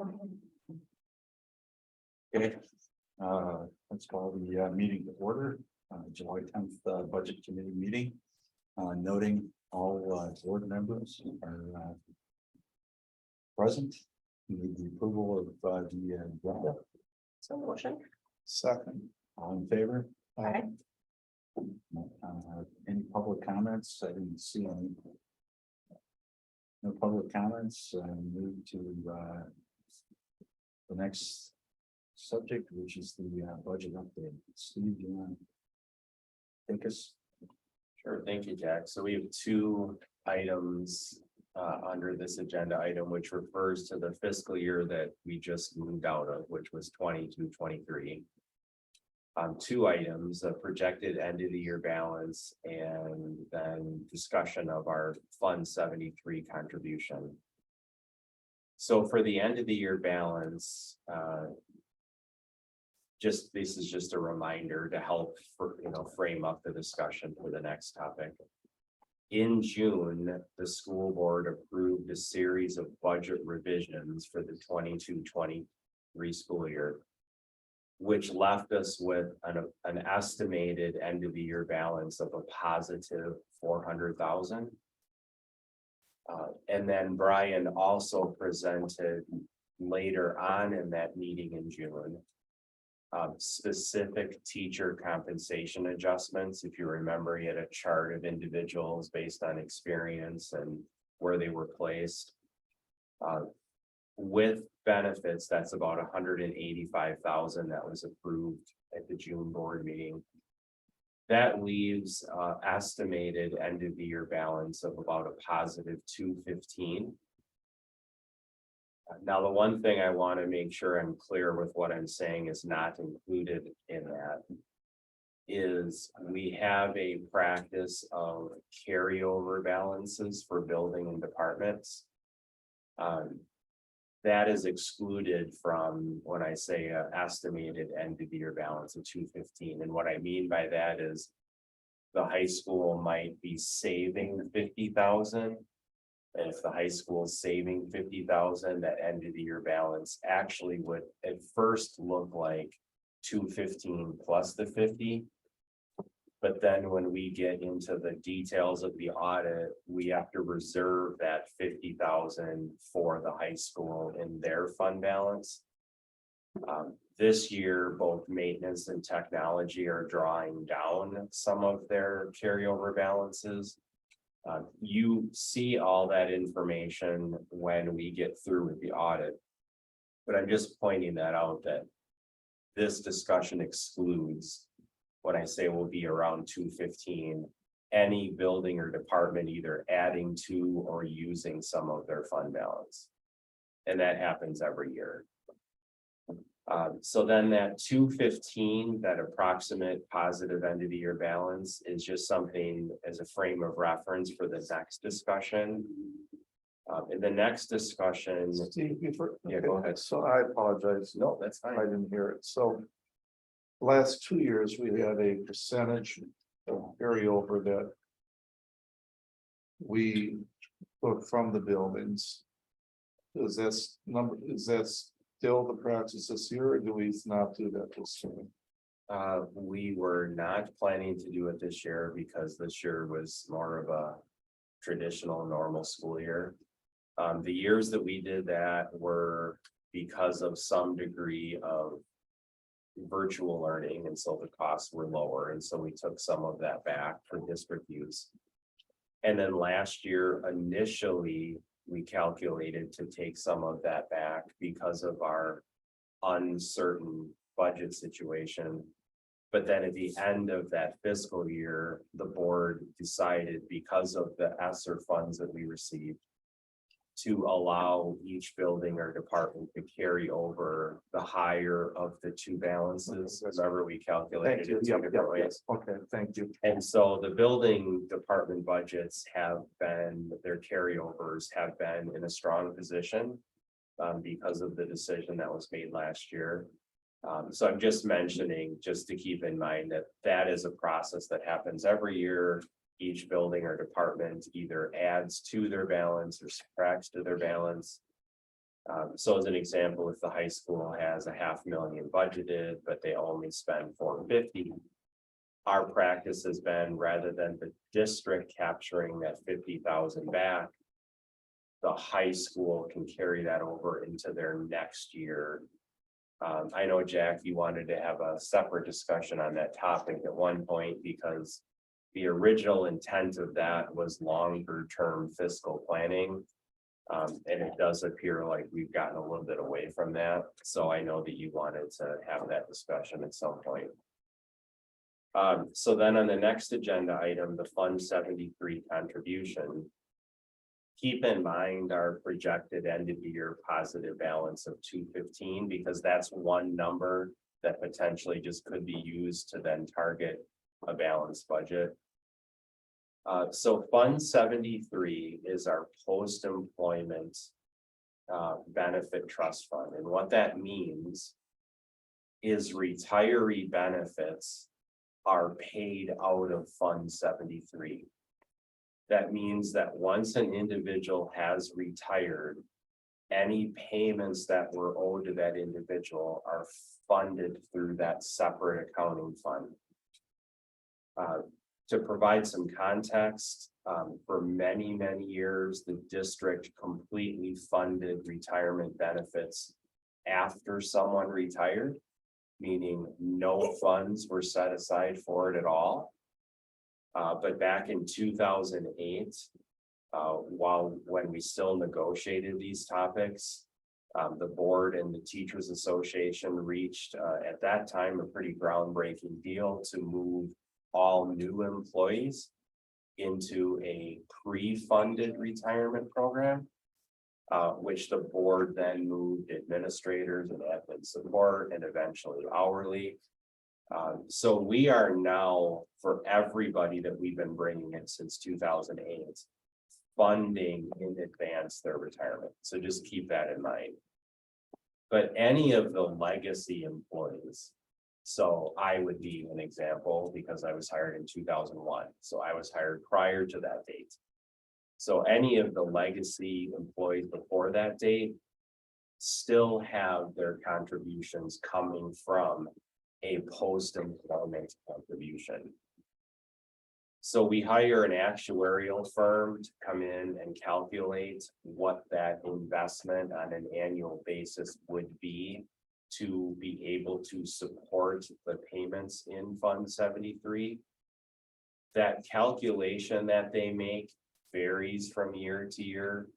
Okay, let's call the meeting to order, July 10th Budget Committee meeting. Noting all board members are present. We need the approval of the agenda. So motion. Second, all in favor? Aye. Any public comments? I didn't see any. No public comments. Move to the next subject, which is the budget update. Steve, do you want to take us? Sure, thank you, Jack. So we have two items under this agenda item, which refers to the fiscal year that we just moved out of, which was 22-23. Two items, a projected end of the year balance and then discussion of our Fund 73 contribution. So for the end of the year balance, this is just a reminder to help frame up the discussion for the next topic. In June, the school board approved a series of budget revisions for the 22-23 school year, which left us with an estimated end of the year balance of a positive 400,000. And then Brian also presented later on in that meeting in June specific teacher compensation adjustments. If you remember, he had a chart of individuals based on experience and where they were placed. With benefits, that's about 185,000 that was approved at the June board meeting. That leaves estimated end of the year balance of about a positive 215. Now, the one thing I want to make sure I'm clear with what I'm saying is not included in that is we have a practice of carryover balances for building and departments. That is excluded from when I say estimated end of the year balance of 215. And what I mean by that is the high school might be saving 50,000. And if the high school is saving 50,000, that end of the year balance actually would at first look like 215 plus the 50. But then when we get into the details of the audit, we have to reserve that 50,000 for the high school in their fund balance. This year, both maintenance and technology are drawing down some of their carryover balances. You see all that information when we get through with the audit. But I'm just pointing that out that this discussion excludes what I say will be around 215, any building or department either adding to or using some of their fund balance. And that happens every year. So then that 215, that approximate positive end of the year balance is just something as a frame of reference for the next discussion. In the next discussion, Steve, yeah, go ahead. So I apologize. No, that's I fine. didn't hear it. So last 2 years, we had a percentage of carryover that we took from the buildings. Is that still the practice this year, or do we not do that this year? We were not planning to do it this year because this year was more of a traditional normal school year. The years that we did that were because of some degree of virtual learning, and so the costs were lower, and so we took some of that back for district use. And then last year, initially, we calculated to take some of that back because of our uncertain budget situation. But then at the end of that fiscal year, the board decided, because of the ESSER funds that we received, to allow each building or department to carry over the higher of the two balances. Remember, we calculated it two different ways. Okay, thank you. And so the building department budgets their carryovers have been in a strong position because of the decision that was made last year. So I'm just mentioning, just to keep in mind that is a process that happens every year. Each building or department either adds to their balance or subtracts to their balance. So as an example, if the high school has $500,000 budgeted, but they only spend $450,000. Our practice has been, rather than the district capturing that 50,000 back, the high school can carry that over into their next year. I know, Jack, you wanted to have a separate discussion on that topic at one point, because the original intent of that was longer term fiscal planning. And it does appear like we've gotten a little bit away from that. So I know that you wanted to have that discussion at some point. So then on the next agenda item, the Fund 73 contribution. Keep in mind our projected end of year positive balance of 215, because that's one number that potentially just could be used to then target a balanced budget. So Fund 73 is our post-employment benefit trust fund. And what that means is retiree benefits are paid out of Fund 73. That means that once an individual has retired, any payments that were owed to that individual are funded through that separate accounting fund. To provide some context, for many, many years, the district completely funded retirement benefits after someone retired, meaning no funds were set aside for it at all. But back in 2008, when we still negotiated these topics, the board and the Teachers Association reached at that time a pretty groundbreaking deal to move all new employees into a pre-funded retirement program, which the board then moved administrators and admin support and eventually hourly. So we are now, for everybody that we've been bringing in since 2008, funding in advance their retirement. So just keep that in mind. But any of the legacy employees, so I would be an example because I was hired in 2001. So I was hired prior to that date. So any of the legacy employees before that date still have their contributions coming from a post-employment contribution. So we hire an actuarial firm to come in and calculate what that investment on an annual basis would be to be able to support the payments in Fund 73. That calculation that they make varies from year to year.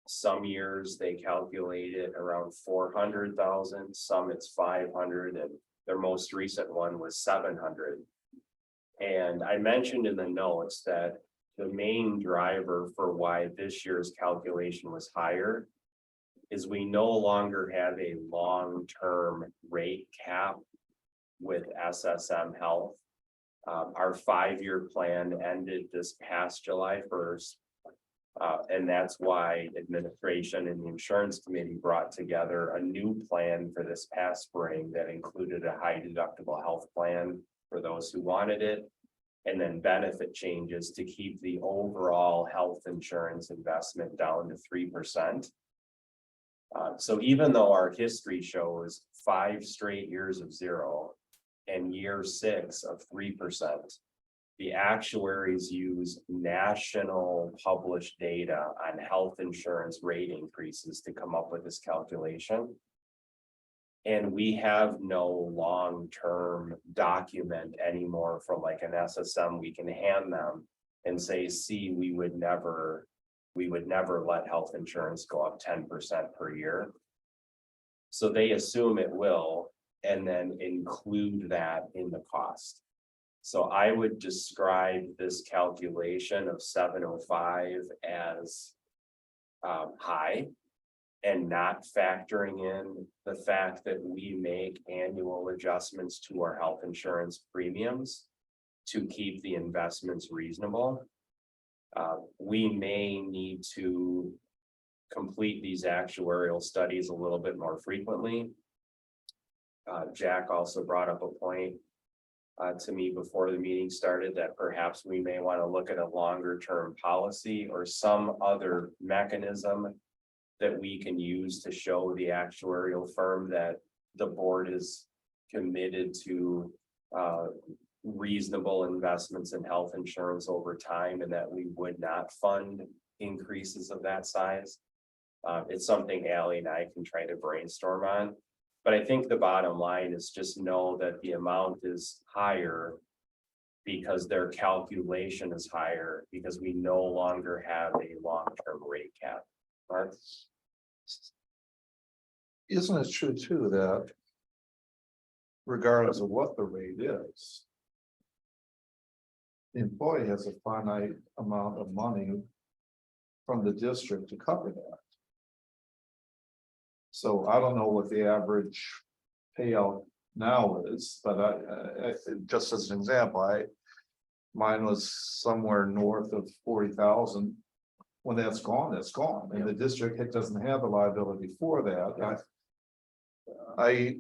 Some years they calculate it around 400,000, some it's 500, and their most recent one was 700. And I mentioned in the notes that the main driver for why this year's calculation was higher is we no longer have a long-term rate cap with SSM Health. Our 5-year plan ended this past July 1st. And that's why administration and the insurance committee brought together a new plan for this past spring that included a high deductible health plan for those who wanted it, and then benefit changes to keep the overall health insurance investment down to 3%. So even though our history shows 5 straight years of 0 and year 6 of 3%, the actuaries use national published data on health insurance rate increases to come up with this calculation. And we have no long-term document anymore for like an SSM we can hand them and say, see, we would never let health insurance go up 10% per year. So they assume it will, and then include that in the cost. So I would describe this calculation of 705 as high, and not factoring in the fact that we make annual adjustments to our health insurance premiums to keep the investments reasonable. We may need to complete these actuarial studies a little bit more frequently. Jack also brought up a point to me before the meeting started that perhaps we may want to look at a longer term policy or some other mechanism that we can use to show the actuarial firm that the board is committed to reasonable investments in health insurance over time, and that we would not fund increases of that size. It's something Ally and I can try to brainstorm on. But I think the bottom line is just know that the amount is higher because their calculation is higher, because we no longer have a long-term rate cap. Mark? Isn't it true too that regardless of what the rate is, the employee has a finite amount of money from the district to cover that? So I don't know what the average payout now is, but I just as an example, mine was somewhere north of 40,000. When that's gone, that's gone, and the district doesn't have a liability for that. I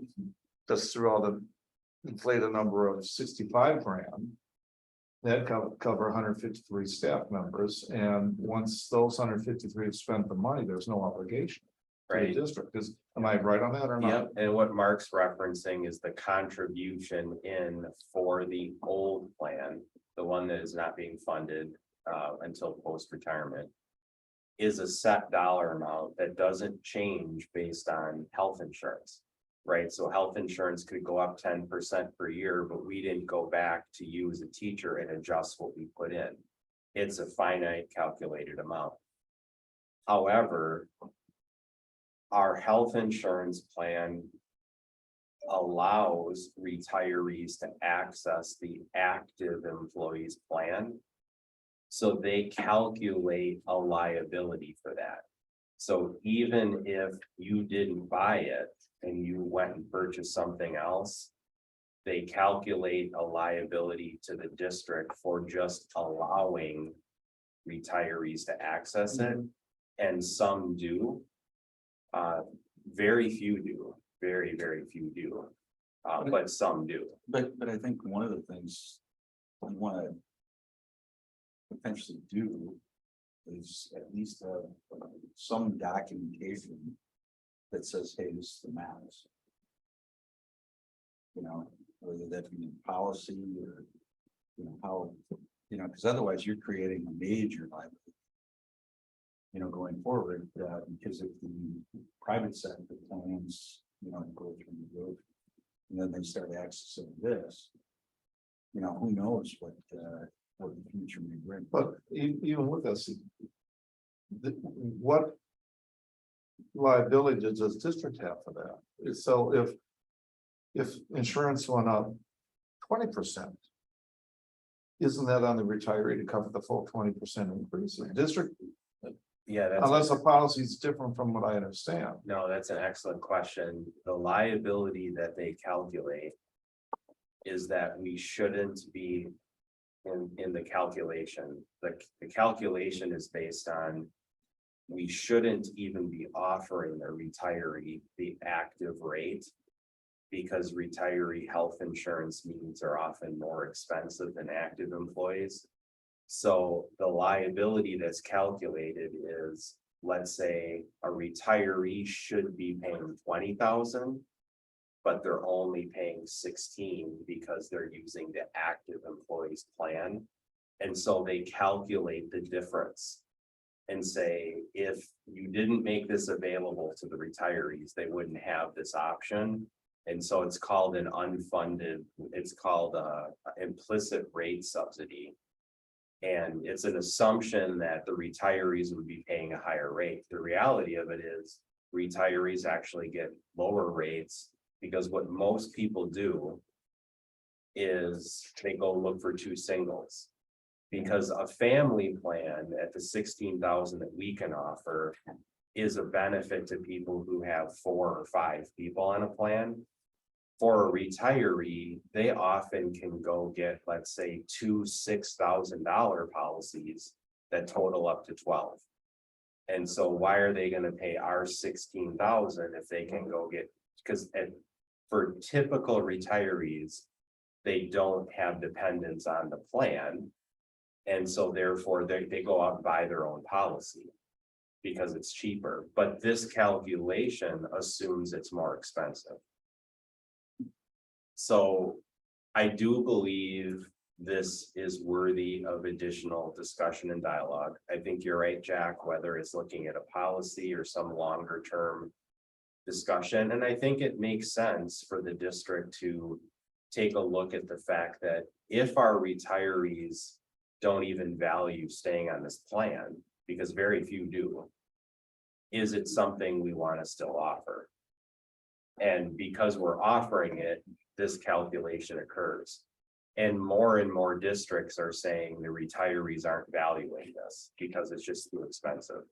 just threw out an inflated number of 65 grand. That cover 153 staff members, and once those 153 have spent the money, there's no obligation to the district. Am I right on that or not? Yep, and what Mark's referencing is the contribution in for the old plan, the one that is not being funded until post-retirement, is a set dollar amount that doesn't change based on health insurance, right? So health insurance could go up 10% per year, but we didn't go back to you as a teacher and adjust what we put in. It's a finite calculated amount. However, our health insurance plan allows retirees to access the active employees plan. So they calculate a liability for that. So even if you didn't buy it and you went and purchased something else, they calculate a liability to the district for just allowing retirees to access it. And some do. Very few do, very few do, but some do. But I think one of the things we want to potentially do is at least have some documentation that says, hey, this is the max. You know, whether that be in policy or, you know, how, you know, because otherwise you're creating a major liability, you know, going forward, because if the private sector plans, you know, go through the roof, and then they start accessing this, you know, who knows what the future may bring. But even with this, what liability does this district have for that? So if insurance went up 20%, isn't that on the retiree to cover the full 20% increase? The district, Yeah, unless the policy is different from what I understand. no, that's an excellent question. The liability that they calculate is that we shouldn't be in the calculation. The calculation is based on we shouldn't even be offering a retiree the active rate, because retiree health insurance needs are often more expensive than active employees. So the liability that's calculated is, let's say a retiree should be paying 20,000, but they're only paying 16 because they're using the active employees plan. And so they calculate the difference and say, if you didn't make this available to the retirees, they wouldn't have this option. And so it's called an unfunded, it's called a implicit rate subsidy. And it's an assumption that the retirees would be paying a higher rate. The reality of it is retirees actually get lower rates, because what most people do is they go look for two singles. Because a family plan at the 16,000 that we can offer is a benefit to people who have 4 or 5 people on a plan. For a retiree, they often can go get, let's say, 2 $6,000 policies that total up to 12. And so why are they going to pay our 16,000 if they can go get, because for typical retirees, they don't have dependents on the plan. And so therefore they go out and buy their own policy. because it's cheaper, but this calculation assumes it's more expensive. So I do believe this is worthy of additional discussion and dialogue. I think you're right, Jack, whether it's looking at a policy or some longer term discussion. And I think it makes sense for the district to take a look at the fact that if our retirees don't even value staying on this plan, because very few do, is it something we want to still offer? And because we're offering it, this calculation occurs. And more districts are saying the retirees aren't valuing this because it's just too expensive.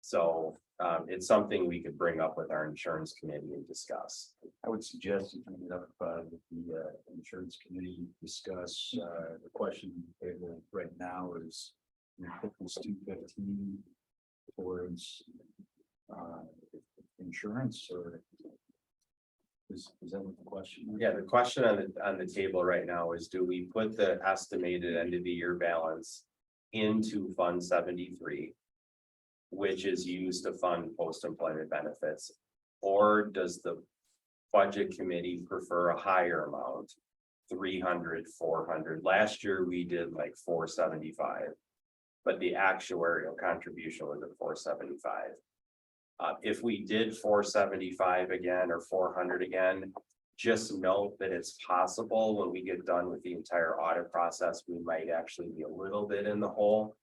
So it's something we could bring up with our insurance committee and discuss. I would suggest you bring it up with the insurance committee, discuss the question on the table right now is put this 215 towards insurance, or is that what the question is? Yeah, the question on the table right now is, do we put the estimated end of the year balance into Fund 73, which is used to fund post-employment benefits? Or does the budget committee prefer a higher amount, 300, 400? Last year we did like 475, but the actuarial contribution was at 475. If we did 475 again or 400 again, just note that it's possible when we get done with the entire audit process, we might actually be a little bit in the hole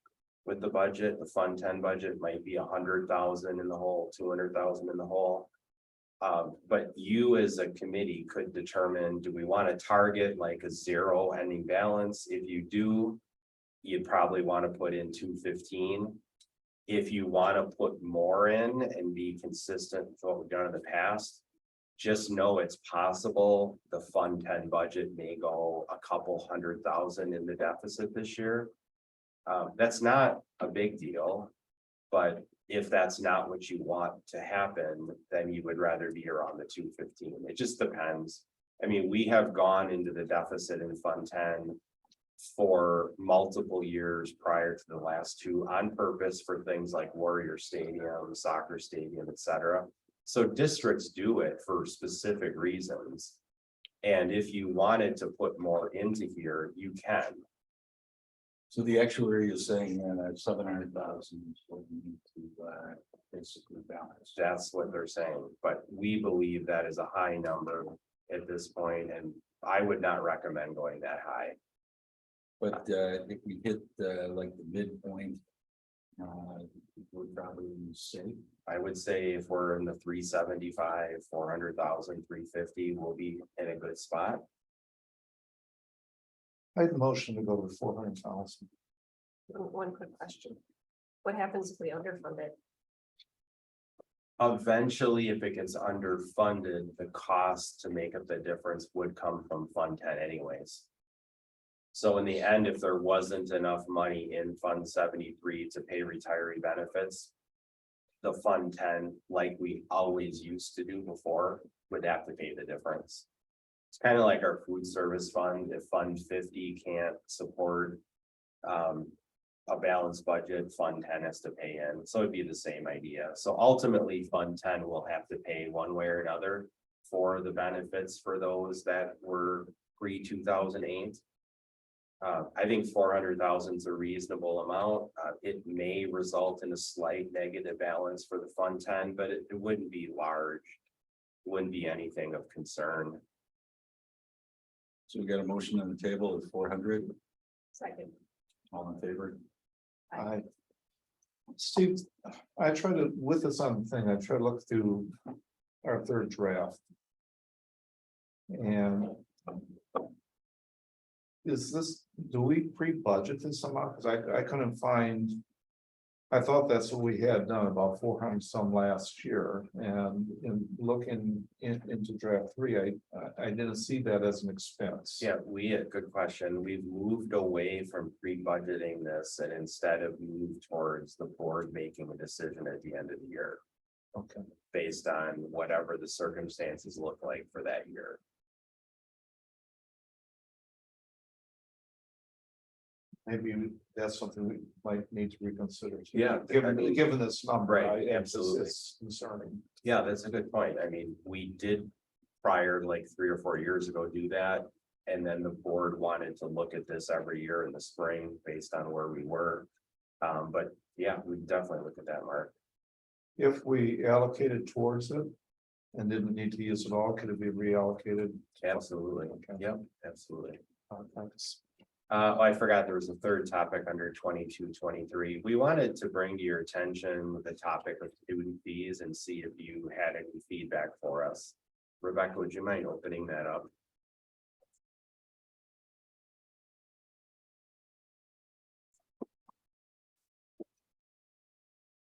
with the budget. The Fund 10 budget might be 100,000 in the hole, 200,000 in the hole. But you as a committee could determine, do we want to target like a zero ending balance? If you do, you'd probably want to put in 215. If you want to put more in and be consistent with what we've done in the past, just know it's possible the Fund 10 budget may go a couple 100,000 in the deficit this year. That's not a big deal, but if that's not what you want to happen, then you would rather be around the 215. It just depends. I mean, we have gone into the deficit in Fund 10 for multiple years prior to the last two on purpose for things like Warrior Stadium, soccer stadium, etc. So districts do it for specific reasons. And if you wanted to put more into here, you can. So the actuary is saying that 700,000 is what we need to basically balance. That's what they're saying, but we believe that is a high number at this point, and I would not recommend going that high. But if we hit like the midpoint, we're probably safe. I would say if we're in the 375, 400,000, 350, we'll be in a good spot. I had a motion to go to 400,000. One quick question. What happens if we underfund it? Eventually, if it gets underfunded, the cost to make up the difference would come from Fund 10 anyways. So in the end, if there wasn't enough money in Fund 73 to pay retiree benefits, the Fund 10, like we always used to do before, would have to pay the difference. It's kind of like our food service fund. If Fund 50 can't support a balanced budget, Fund 10 has to pay in. So it'd be the same idea. So ultimately, Fund 10 will have to pay one way or another for the benefits for those that were pre-2008. I think 400,000 is a reasonable amount. It may result in a slight negative balance for the Fund 10, but it wouldn't be large. It wouldn't be anything of concern. So we got a motion on the table of 400. Second. All in favor? I, Steve, I try to, with this on the thing, I try to look through our third draft. And is this, do we pre-budget this somehow? Because I couldn't find, I thought that's what we had done, about 400 some last year. And in looking into draft 3, I didn't see that as an expense. Yeah, good question. We've moved away from pre-budgeting this and instead have moved towards the board making a decision at the end of the year. Okay. Based on whatever the circumstances look like for that year. maybe that's something we might need to reconsider. too. Yeah, I mean- Given this number. Right, it's- absolutely. It's concerning. Yeah, that's a good point. I mean, we did prior, like 3 or 4 years ago, do that. And then the board wanted to look at this every year in the spring based on where we were. But yeah, we definitely look at that, Mark. If we allocated towards it and didn't need to use it all, could it be reallocated? Absolutely. Okay. Yep, absolutely. Thanks. I forgot there was a third topic under 22-23. We wanted to bring to your attention the topic of student fees and see if you had any feedback for us. Rebecca, would you mind opening that up?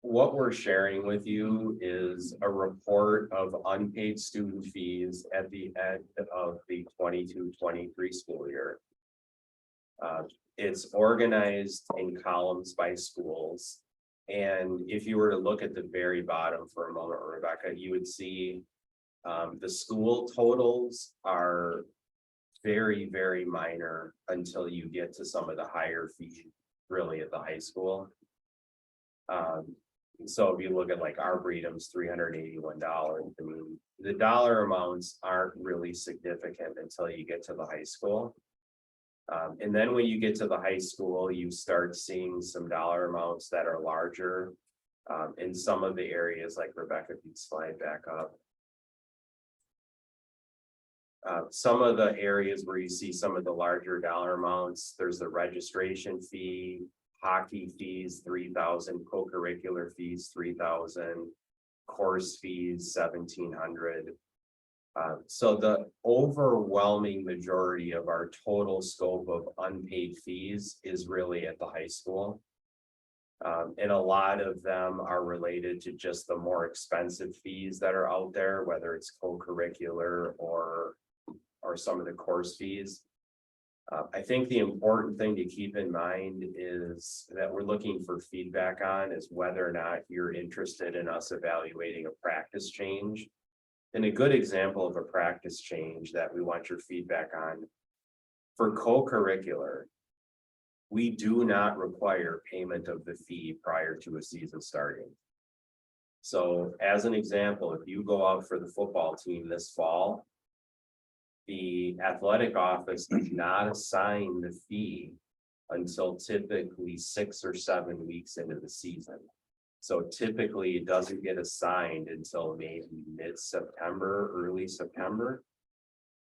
What we're sharing with you is a report of unpaid student fees at the end of the 22-23 school year. It's organized in columns by schools. And if you were to look at the very bottom for a moment, Rebecca, you would see the school totals are very, very minor until you get to some of the higher fees, really at the high school. So if you look at like Arboretum's $381, I mean, the dollar amounts aren't really significant until you get to the high school. And then when you get to the high school, you start seeing some dollar amounts that are larger. In some of the areas, like Rebecca, if you'd slide back up. Some of the areas where you see some of the larger dollar amounts, there's the registration fee, hockey fees, 3,000, co-curricular fees, 3,000, course fees, 1,700. So the overwhelming majority of our total scope of unpaid fees is really at the high school. And a lot of them are related to just the more expensive fees that are out there, whether it's co-curricular or some of the course fees. I think the important thing to keep in mind is that we're looking for feedback on is whether or not you're interested in us evaluating a practice change. And a good example of a practice change that we want your feedback on, for co-curricular, we do not require payment of the fee prior to a season starting. So as an example, if you go out for the football team this fall, the athletic office does not assign the fee until typically 6 or 7 weeks into the season. So typically it doesn't get assigned until maybe mid-September, early September.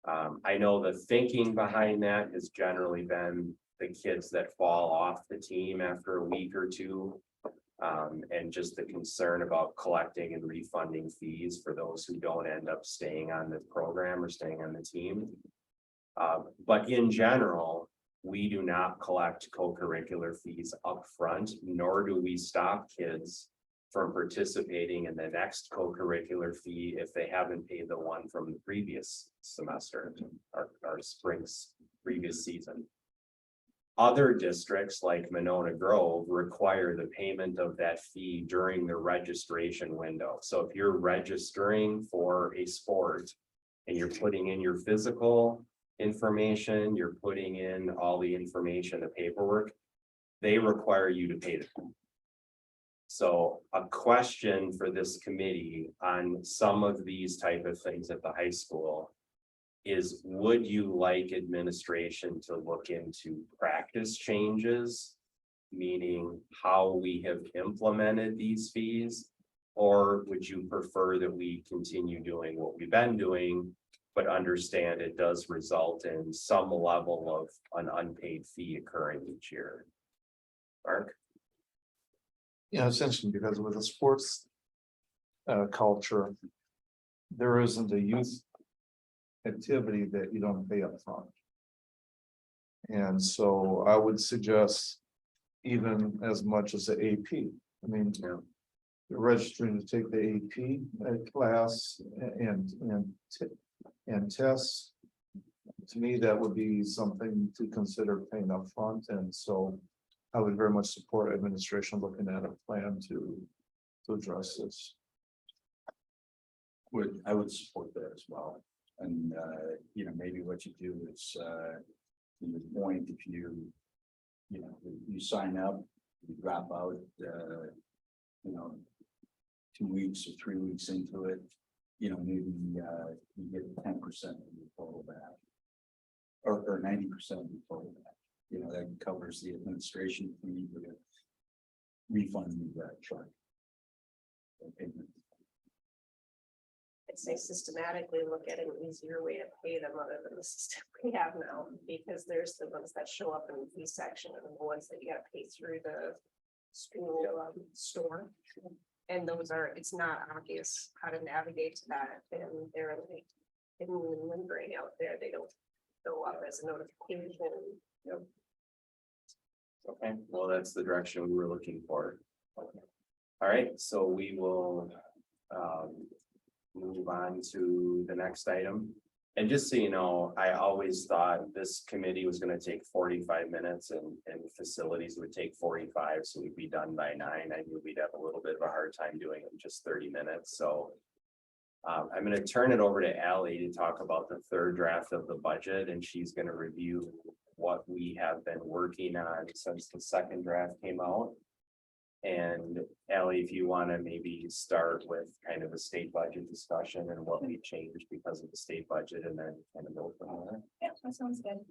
I know the thinking behind that has generally been the kids that fall off the team after a week or two. And just the concern about collecting and refunding fees for those who don't end up staying on the program or staying on the team. But in general, we do not collect co-curricular fees up front, nor do we stop kids from participating in the next co-curricular fee if they haven't paid the one from the previous semester or spring's previous season. Other districts like Monona Grove require the payment of that fee during the registration window. So if you're registering for a sport and you're putting in your physical information, you're putting in all the information, the paperwork, they require you to pay the fee. So a question for this committee on some of these type of things at the high school is, would you like administration to look into practice changes, meaning how we have implemented these fees? Or would you prefer that we continue doing what we've been doing, but understand it does result in some level of an unpaid fee occurring each year? Mark? Yeah, it's interesting because with the sports culture, there isn't a youth activity that you don't pay up front. And so I would suggest even as much as the AP. I mean, you're registering to take the AP class and tests. To me, that would be something to consider paying up front. And so I would very much support administration looking at a plan to address this. I would support that as well. And, maybe what you do is, to the point, if you you know, you sign up, you drop out, you know, 2 weeks or 3 weeks into it, you know, maybe, you get 10% of your total back. Or 90% of your total back, you know, that covers the administration fee, with a refund you that truck. I'd say systematically look at an easier way to pay them other than the system we have now, because there's the ones that show up in the fee section and the ones that you gotta pay through the school store. And those are, it's not obvious how to navigate to that, and they're like hidden and lingering out there. They don't show up as a notification. Okay, well, that's the direction we were looking for. All right, so we will move on to the next item. And just so you know, I always thought this committee was gonna take 45 minutes and facilities would take 45, so we'd be done by 9. I knew we'd have a little bit of a hard time doing it in just 30 minutes, so. I'm gonna turn it over to Ally to talk about the third draft of the budget, and she's gonna review what we have been working on since the second draft came out. And Ally, if you want to maybe start with kind of a state budget discussion and what we changed because of the state budget, and then kind of go from there. Yeah, that sounds good.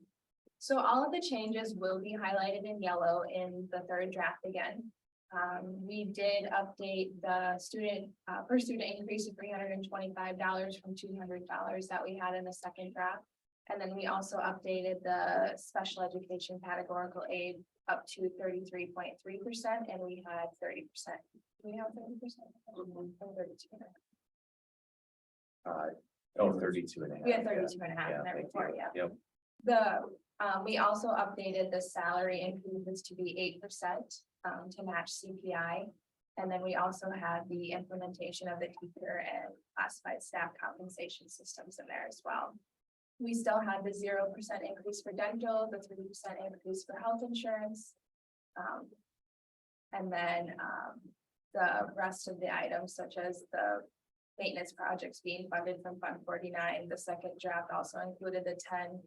So all of the changes will be highlighted in yellow in the third draft again. We did update the student, per student increase of $325 from $200 that we had in the second draft. And then we also updated the special education categorical aid up to 33.3%, and we had 30%. We have 30%. Oh, 32 and a half. We had 32 and a half Yeah, in that thank report, you. yeah. Yep. We also updated the salary increases to be 8% to match CPI. And then we also had the implementation of the teacher and classified staff compensation systems in there as well. We still had the 0% increase for dental, the 3% increase for health insurance. And then the rest of the items, such as the maintenance projects being funded from Fund 49. The second draft also included the 10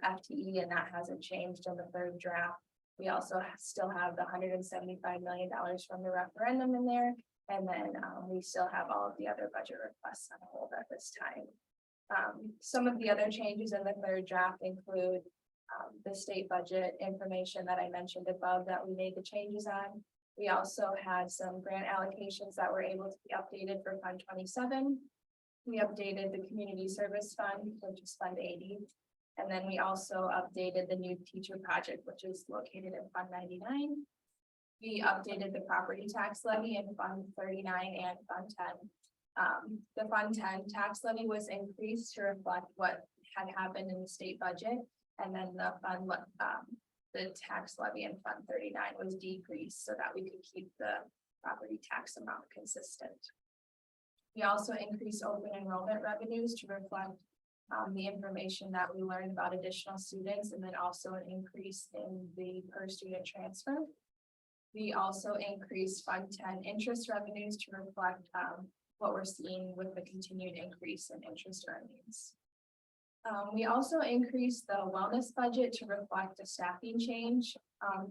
FTE, and that hasn't changed in the third draft. We also still have the $175 million from the referendum in there. And then we still have all of the other budget requests on hold at this time. Some of the other changes in the third draft include the state budget information that I mentioned above that we made the changes on. We also had some grant allocations that were able to be updated for Fund 27. We updated the Community Service Fund, which is Fund 80. And then we also updated the new teacher project, which is located in Fund 99. We updated the property tax levy in Fund 39 and Fund 10. The Fund 10 tax levy was increased to reflect what had happened in the state budget. And then the tax levy in Fund 39 was decreased so that we could keep the property tax amount consistent. We also increased open enrollment revenues to reflect the information that we learned about additional students, and then also an increase in the per student transfer. We also increased Fund 10 interest revenues to reflect what we're seeing with the continued increase in interest earnings. We also increased the wellness budget to reflect a staffing change.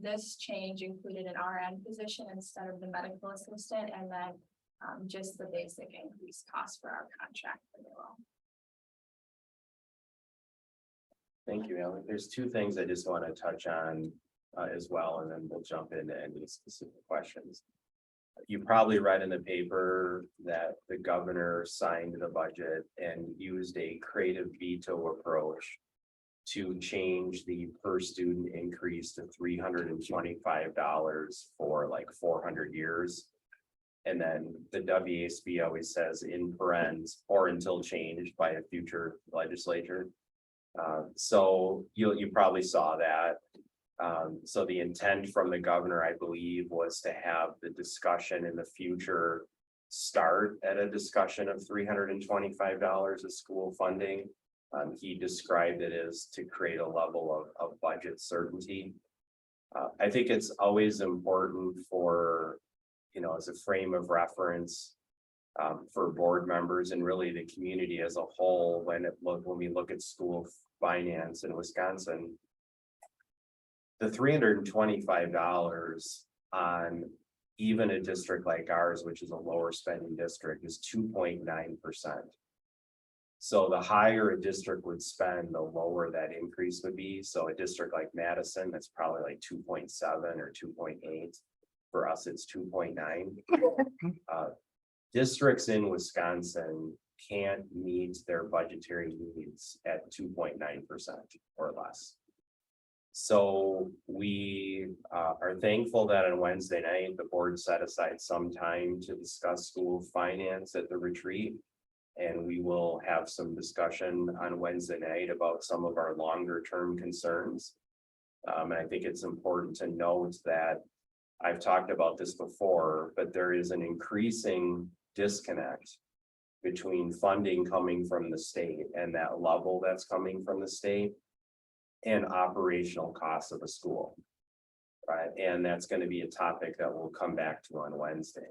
This change included an RN position instead of the medical assistant, and then just the basic increased cost for our contract renewal. Thank you, Ellen. There's two things I just want to touch on as well, and then we'll jump into any specific questions. You probably read in the paper that the governor signed the budget and used a creative veto approach to change the per student increase to $325 for like 400 years. And then the WCSD always says in parentheses or until changed by a future legislature. So you probably saw that. So the intent from the governor, I believe, was to have the discussion in the future start at a discussion of $325 of school funding. He described it as to create a level of budget certainty. I think it's always important for, as a frame of reference for board members and really the community as a whole, when we look at school finance in Wisconsin. the $325 on even a district like ours, which is a lower spending district, is 2.9%. So the higher a district would spend, the lower that increase would be. So a district like Madison, that's probably like 2.7 or 2.8. For us, it's 2.9. Districts in Wisconsin can't meet their budgetary needs at 2.9% or less. So we are thankful that on Wednesday night, the board set aside some time to discuss school finance at the retreat. And we will have some discussion on Wednesday night about some of our longer term concerns. And I think it's important to note that I've talked about this before, but there is an increasing disconnect between funding coming from the state and that level that's coming from the state and operational costs of a school. Right, and that's going to be a topic that we'll come back to on Wednesday.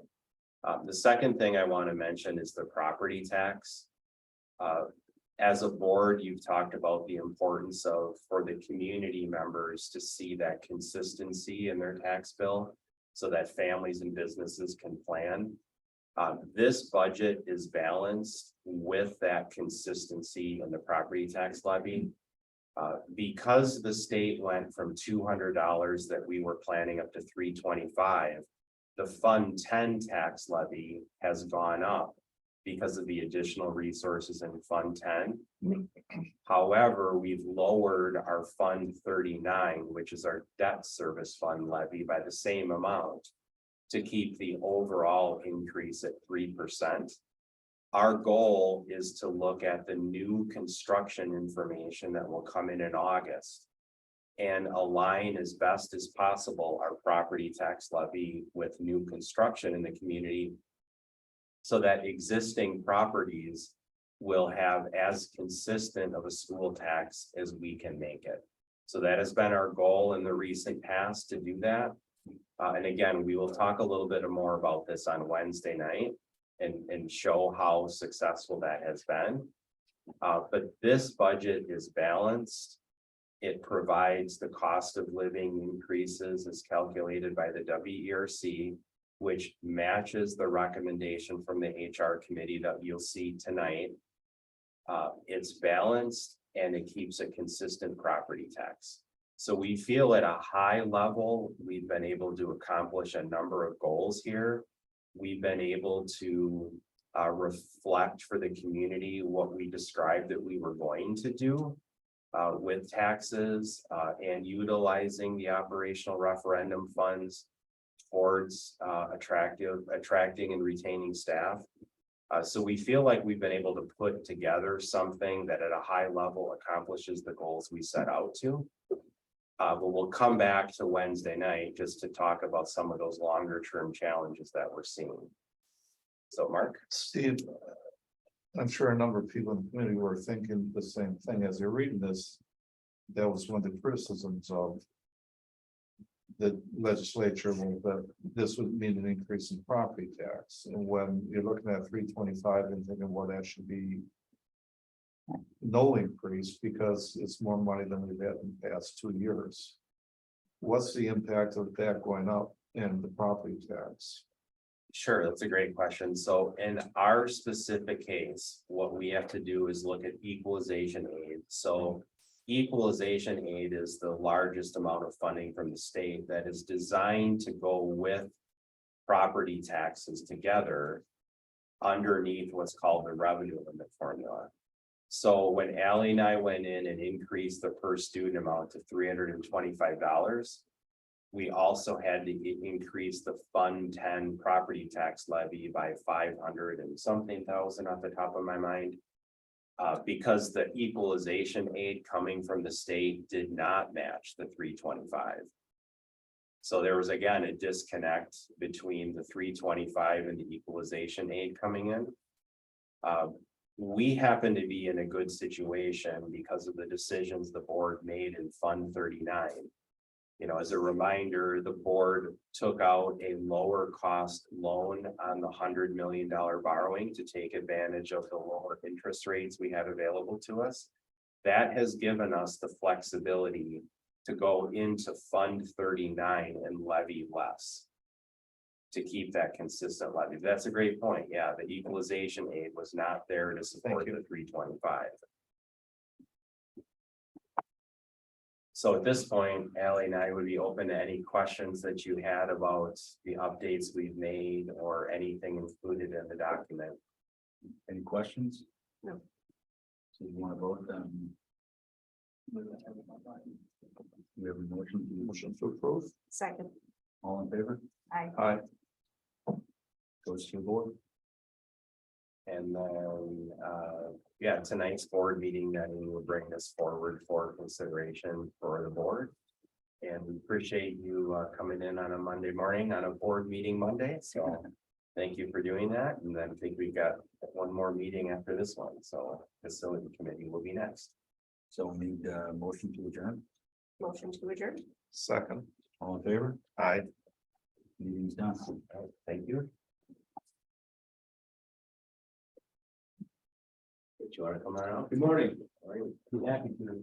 The second thing I want to mention is the property tax. As a board, you've talked about the importance of for the community members to see that consistency in their tax bill so that families and businesses can plan. This budget is balanced with that consistency in the property tax levy. Because the state went from $200 that we were planning up to $325, the Fund 10 tax levy has gone up because of the additional resources in Fund 10. However, we've lowered our Fund 39, which is our debt service fund levy, by the same amount to keep the overall increase at 3%. Our goal is to look at the new construction information that will come in August and align as best as possible our property tax levy with new construction in the community so that existing properties will have as consistent of a school tax as we can make it. So that has been our goal in the recent past to do that. And again, we will talk a little bit more about this on Wednesday night and show how successful that has been. But this budget is balanced. It provides the cost of living increases as calculated by the WERC, which matches the recommendation from the HR committee that you'll see tonight. It's balanced and it keeps a consistent property tax. So we feel at a high level, we've been able to accomplish a number of goals here. We've been able to reflect for the community what we described that we were going to do with taxes and utilizing the operational referendum funds towards attracting and retaining staff. So we feel like we've been able to put together something that at a high level accomplishes the goals we set out to. But we'll come back to Wednesday night just to talk about some of those longer term challenges that we're seeing. So Mark? Steve, I'm sure a number of people in the community were thinking the same thing as you're reading this. That was one of the criticisms of the legislature, that this would mean an increase in property tax. And when you're looking at 325 and thinking, well, that should be no increase because it's more money than we've had in the past 2 years. What's the impact of that going up in the property tax? Sure, that's a great question. So in our specific case, what we have to do is look at equalization aid. So equalization aid is the largest amount of funding from the state that is designed to go with property taxes together underneath what's called the revenue limit formula. So when Allie and I went in and increased the per student amount to $325, we also had to increase the Fund 10 property tax levy by 500 and something thousand off the top of my mind. Because the equalization aid coming from the state did not match the 325. So there was again a disconnect between the 325 and the equalization aid coming in. We happen to be in a good situation because of the decisions the board made in Fund 39. You know, as a reminder, the board took out a lower cost loan on the $100 million borrowing to take advantage of the lower interest rates we have available to us. That has given us the flexibility to go into Fund 39 and levy less. To keep that consistent levy. That's a great point. Yeah, the equalization aid was not there to support the 325. So at this point, Ally and I would be open to any questions that you had about the updates we've made or anything included in the document. Any questions? No. So you want to vote then? We have a motion to approve. Second, All in favor? Aye. Goes to the board. And then, yeah, tonight's board meeting, then we will bring this forward for consideration for the board. And we appreciate you coming in on a Monday morning on a board meeting Monday, so thank you for doing that. And then I think we've got one more meeting after this one, so facility committee will be next. So we need a motion to adjourn. motion to adjourn. Second. All in favor? Aye. Meeting's done. Thank you. Do you want to come on out? Good morning. All right. Be happy to.